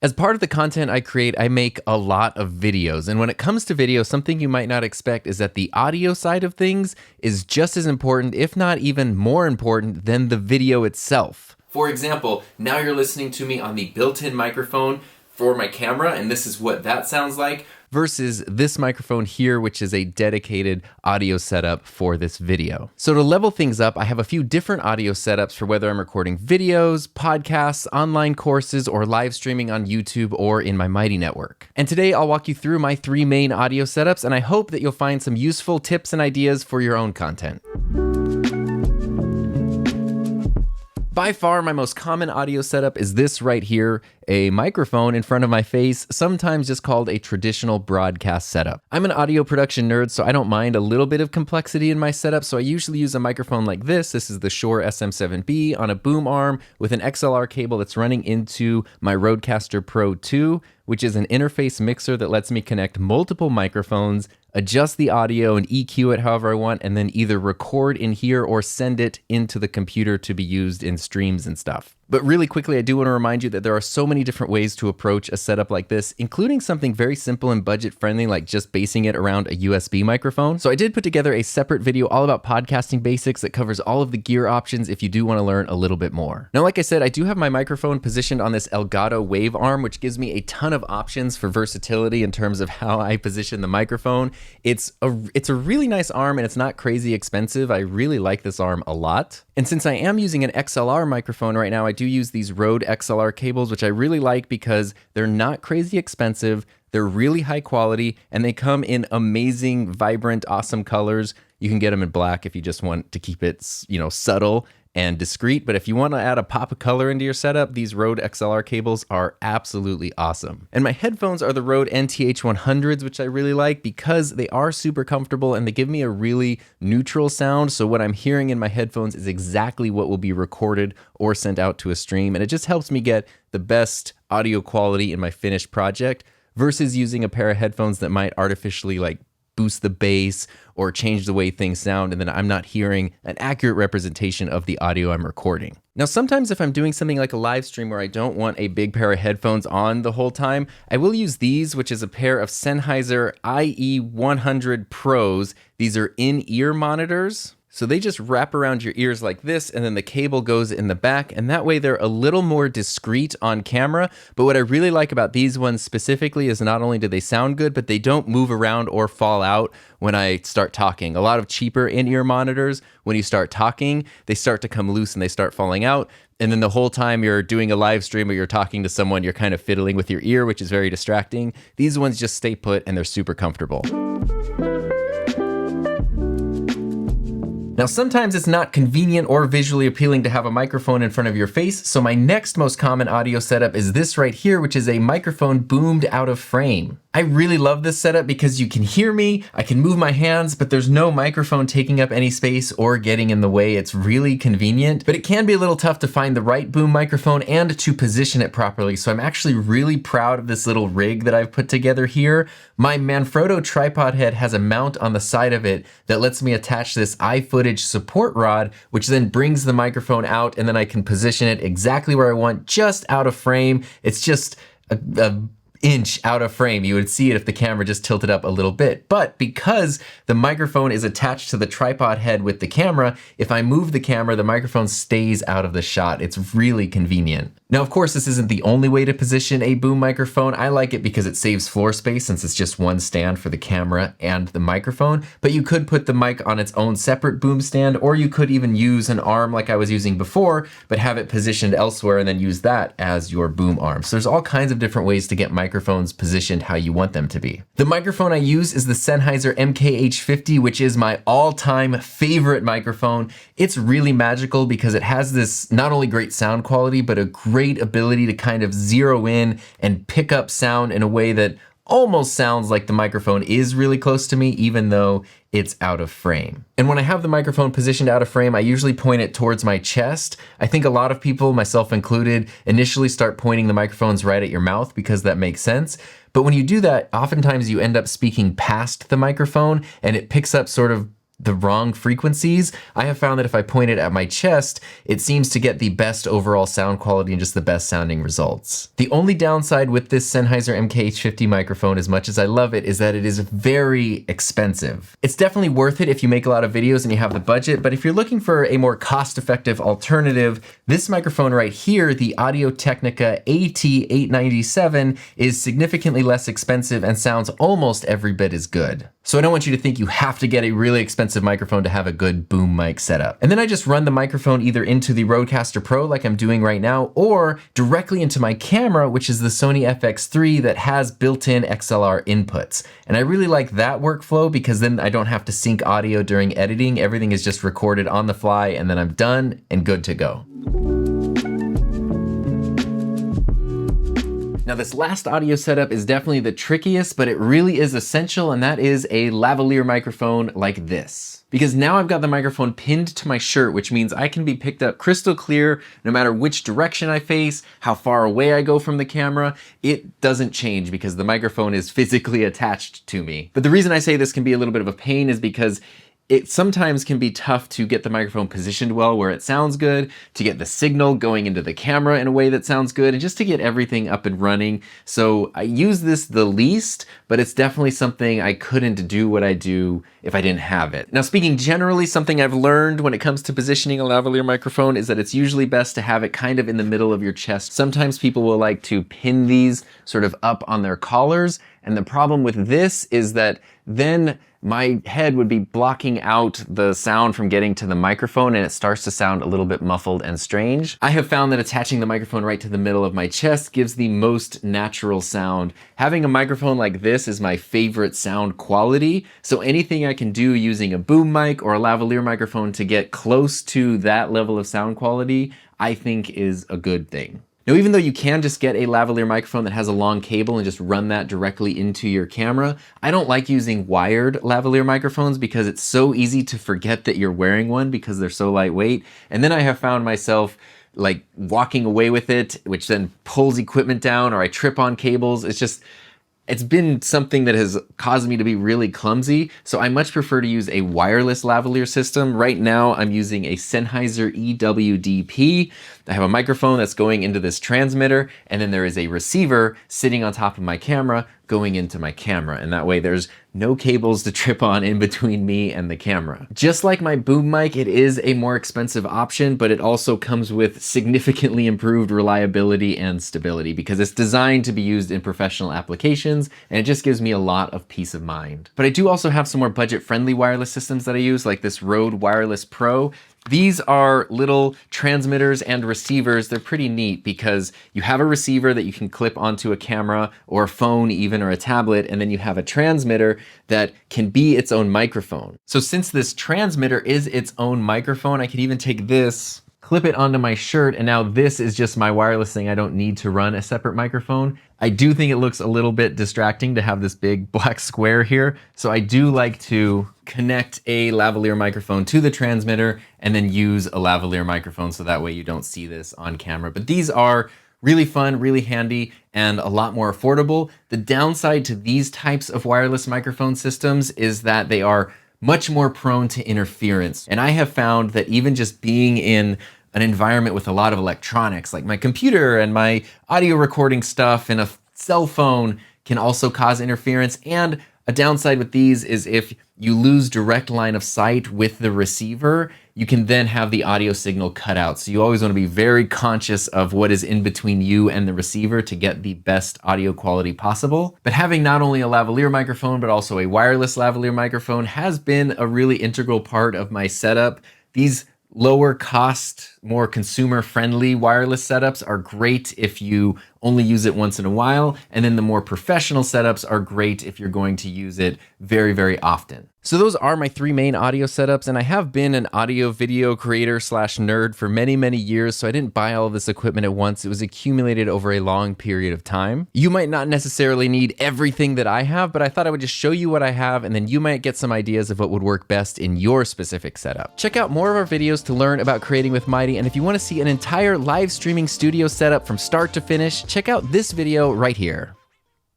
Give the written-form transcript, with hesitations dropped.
As part of the content I create, I make a lot of videos. And when it comes to video, something you might not expect is that the audio side of things is just as important, if not even more important, than the video itself. For example, now you're listening to me on the built-in microphone for my camera, and this is what that sounds like, versus this microphone here, which is a dedicated audio setup for this video. So to level things up, I have a few different audio setups for whether I'm recording videos, podcasts, online courses, or live streaming on YouTube or in my Mighty network. And today I'll walk you through my 3 main audio setups, and I hope that you'll find some useful tips and ideas for your own content. By far, my most common audio setup is this right here, a microphone in front of my face, sometimes just called a traditional broadcast setup. I'm an audio production nerd, so I don't mind a little bit of complexity in my setup, so I usually use a microphone like this. This is the Shure SM7B on a boom arm with an XLR cable that's running into my Rodecaster Pro 2, which is an interface mixer that lets me connect multiple microphones, adjust the audio and EQ it however I want, and then either record in here or send it into the computer to be used in streams and stuff. But really quickly, I do want to remind you that there are so many different ways to approach a setup like this, including something very simple and budget-friendly like just basing it around a USB microphone. So I did put together a separate video all about podcasting basics that covers all of the gear options if you do want to learn a little bit more. Now, like I said, I do have my microphone positioned on this Elgato Wave arm, which gives me a ton of options for versatility in terms of how I position the microphone. It's a really nice arm and it's not crazy expensive. I really like this arm a lot. And since I am using an XLR microphone right now, I do use these Rode XLR cables, which I really like because they're not crazy expensive, they're really high quality, and they come in amazing, vibrant, awesome colors. You can get them in black if you just want to keep it, subtle and discreet, but if you want to add a pop of color into your setup, these Rode XLR cables are absolutely awesome. And my headphones are the Rode NTH100s, which I really like because they are super comfortable and they give me a really neutral sound, so what I'm hearing in my headphones is exactly what will be recorded or sent out to a stream, and it just helps me get the best audio quality in my finished project versus using a pair of headphones that might artificially boost the bass or change the way things sound, and then I'm not hearing an accurate representation of the audio I'm recording. Now, sometimes if I'm doing something like a live stream where I don't want a big pair of headphones on the whole time, I will use these, which is a pair of Sennheiser IE100 Pros. These are in-ear monitors. So they just wrap around your ears like this, and then the cable goes in the back, and that way they're a little more discreet on camera. But what I really like about these ones specifically is not only do they sound good, but they don't move around or fall out when I start talking. A lot of cheaper in-ear monitors, when you start talking, they start to come loose and they start falling out. And then the whole time you're doing a live stream or you're talking to someone, you're kind of fiddling with your ear, which is very distracting. These ones just stay put and they're super comfortable. Now, sometimes it's not convenient or visually appealing to have a microphone in front of your face, so my next most common audio setup is this right here, which is a microphone boomed out of frame. I really love this setup because you can hear me, I can move my hands, but there's no microphone taking up any space or getting in the way. It's really convenient, but it can be a little tough to find the right boom microphone and to position it properly. So I'm actually really proud of this little rig that I've put together here. My Manfrotto tripod head has a mount on the side of it that lets me attach this iFootage support rod, which then brings the microphone out, and then I can position it exactly where I want, just out of frame. It's just a inch out of frame. You would see it if the camera just tilted up a little bit. But because the microphone is attached to the tripod head with the camera, if I move the camera, the microphone stays out of the shot. It's really convenient. Now, of course, this isn't the only way to position a boom microphone. I like it because it saves floor space since it's just one stand for the camera and the microphone, but you could put the mic on its own separate boom stand, or you could even use an arm like I was using before, but have it positioned elsewhere and then use that as your boom arm. So there's all kinds of different ways to get microphones positioned how you want them to be. The microphone I use is the Sennheiser MKH50, which is my all-time favorite microphone. It's really magical because it has this not only great sound quality, but a great ability to kind of zero in and pick up sound in a way that almost sounds like the microphone is really close to me, even though it's out of frame. And when I have the microphone positioned out of frame, I usually point it towards my chest. I think a lot of people, myself included, initially start pointing the microphones right at your mouth because that makes sense. But when you do that, oftentimes you end up speaking past the microphone and it picks up sort of the wrong frequencies, I have found that if I point it at my chest, it seems to get the best overall sound quality and just the best sounding results. The only downside with this Sennheiser MKH50 microphone, as much as I love it, is that it is very expensive. It's definitely worth it if you make a lot of videos and you have the budget, but if you're looking for a more cost-effective alternative, this microphone right here, the Audio-Technica AT897, is significantly less expensive and sounds almost every bit as good. So I don't want you to think you have to get a really expensive microphone to have a good boom mic setup. And then I just run the microphone either into the Rodecaster Pro like I'm doing right now, or directly into my camera, which is the Sony FX3 that has built-in XLR inputs. And I really like that workflow because then I don't have to sync audio during editing. Everything is just recorded on the fly and then I'm done and good to go. Now this last audio setup is definitely the trickiest, but it really is essential, and that is a lavalier microphone like this. Because now I've got the microphone pinned to my shirt, which means I can be picked up crystal clear no matter which direction I face, how far away I go from the camera. It doesn't change because the microphone is physically attached to me. But the reason I say this can be a little bit of a pain is because it sometimes can be tough to get the microphone positioned well where it sounds good, to get the signal going into the camera in a way that sounds good, and just to get everything up and running. So I use this the least, but it's definitely something I couldn't do what I do if I didn't have it. Now, speaking generally, something I've learned when it comes to positioning a lavalier microphone is that it's usually best to have it kind of in the middle of your chest. Sometimes people will like to pin these sort of up on their collars, and the problem with this is that then my head would be blocking out the sound from getting to the microphone and it starts to sound a little bit muffled and strange. I have found that attaching the microphone right to the middle of my chest gives the most natural sound. Having a microphone like this is my favorite sound quality, so anything I can do using a boom mic or a lavalier microphone to get close to that level of sound quality, I think is a good thing. Now, even though you can just get a lavalier microphone that has a long cable and just run that directly into your camera, I don't like using wired lavalier microphones because it's so easy to forget that you're wearing one because they're so lightweight. And then I have found myself like walking away with it, which then pulls equipment down, or I trip on cables. It's been something that has caused me to be really clumsy, so I much prefer to use a wireless lavalier system. Right now, I'm using a Sennheiser EWDP. I have a microphone that's going into this transmitter, and then there is a receiver sitting on top of my camera going into my camera, and that way there's no cables to trip on in between me and the camera. Just like my boom mic, it is a more expensive option, but it also comes with significantly improved reliability and stability because it's designed to be used in professional applications, and it just gives me a lot of peace of mind. But I do also have some more budget-friendly wireless systems that I use, like this Rode Wireless Pro. These are little transmitters and receivers. They're pretty neat because you have a receiver that you can clip onto a camera or a phone even, or a tablet, and then you have a transmitter that can be its own microphone. So since this transmitter is its own microphone, I could even take this, clip it onto my shirt, and now this is just my wireless thing. I don't need to run a separate microphone. I do think it looks a little bit distracting to have this big black square here, so I do like to connect a lavalier microphone to the transmitter and then use a lavalier microphone so that way you don't see this on camera. But these are really fun, really handy, and a lot more affordable. The downside to these types of wireless microphone systems is that they are much more prone to interference. And I have found that even just being in an environment with a lot of electronics, like my computer and my audio recording stuff and a cell phone, can also cause interference. And a downside with these is if you lose direct line of sight with the receiver, you can then have the audio signal cut out. So you always want to be very conscious of what is in between you and the receiver to get the best audio quality possible. But having not only a lavalier microphone, but also a wireless lavalier microphone has been a really integral part of my setup. These lower cost, more consumer friendly wireless setups are great if you only use it once in a while. And then the more professional setups are great if you're going to use it very, very often. So those are my three main audio setups, and I have been an audio video creator slash nerd for many, many years, so I didn't buy all of this equipment at once. It was accumulated over a long period of time. You might not necessarily need everything that I have, but I thought I would just show you what I have, and then you might get some ideas of what would work best in your specific setup. Check out more of our videos to learn about creating with Mighty, and if you want to see an entire live streaming studio setup from start to finish, check out this video right here.